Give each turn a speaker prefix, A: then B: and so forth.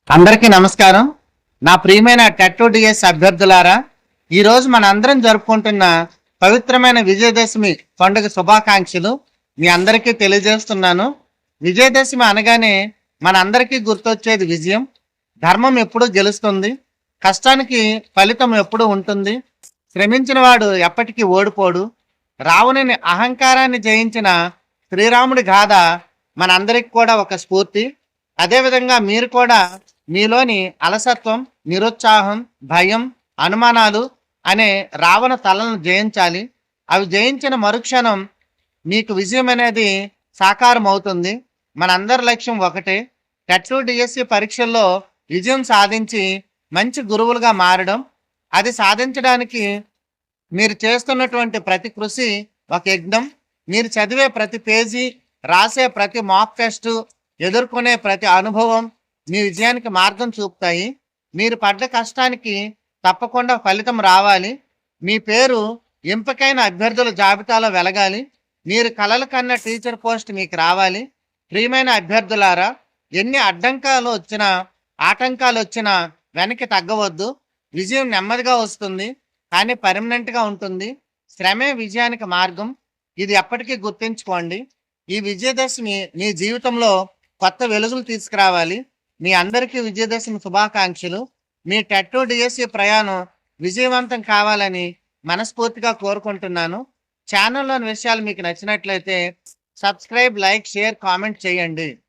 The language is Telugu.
A: అందరికీ నమస్కారం. నా ప్రియమైన టెట్ డిఎస్ అభ్యర్థులారా, ఈరోజు మన అందరం జరుపుకుంటున్న పవిత్రమైన విజయదశమి పండుగ శుభాకాంక్షలు మీ అందరికీ తెలియజేస్తున్నాను. విజయదశమి అనగానే మన అందరికీ గుర్తొచ్చేది విజయం. ధర్మం ఎప్పుడూ గెలుస్తుంది, కష్టానికి ఫలితం ఎప్పుడూ ఉంటుంది, శ్రమించిన వాడు ఎప్పటికీ ఓడిపోడు. రావణుని అహంకారాన్ని జయించిన శ్రీరాముడి గాథ మనందరికి కూడా ఒక స్ఫూర్తి. అదేవిధంగా మీరు కూడా మీలోని అలసత్వం, నిరుత్సాహం, భయం, అనుమానాలు అనే రావణ తలను జయించాలి. అవి జయించిన మరుక్షణం మీకు విజయం అనేది సాకారం అవుతుంది. మనందరి లక్ష్యం ఒకటే, టెట్ డిఎస్సి పరీక్షల్లో విజయం సాధించి మంచి గురువులుగా మారడం. అది సాధించడానికి మీరు చేస్తున్నటువంటి ప్రతి కృషి ఒక యజ్ఞం. మీరు చదివే ప్రతి పేజీ, రాసే ప్రతి మాక్ టెస్టు, ఎదుర్కొనే ప్రతి అనుభవం మీ విజయానికి మార్గం చూపుతాయి. మీరు పడ్డ కష్టానికి తప్పకుండా ఫలితం రావాలి. మీ పేరు ఎంపికైన అభ్యర్థుల జాబితాలో వెలగాలి. మీరు కలలు కన్న టీచర్ పోస్ట్ మీకు రావాలి. ప్రియమైన అభ్యర్థులారా, ఎన్ని అడ్డంకాలు వచ్చినా, ఆటంకాలు వచ్చినా వెనక్కి తగ్గవద్దు. విజయం నెమ్మదిగా వస్తుంది, కానీ పర్మనెంట్గా ఉంటుంది. శ్రమే విజయానికి మార్గం. ఇది ఎప్పటికీ గుర్తుంచుకోండి. ఈ విజయదశమి మీ జీవితంలో కొత్త వెలుగులు తీసుకురావాలి. మీ అందరికీ విజయదశమి శుభాకాంక్షలు. మీ టెట్ డిఎస్సి ప్రయాణం విజయవంతం కావాలని మనస్ఫూర్తిగా కోరుకుంటున్నాను. ఛానల్లోని విషయాలు మీకు నచ్చినట్లయితే సబ్స్క్రైబ్, లైక్, షేర్, కామెంట్ చేయండి.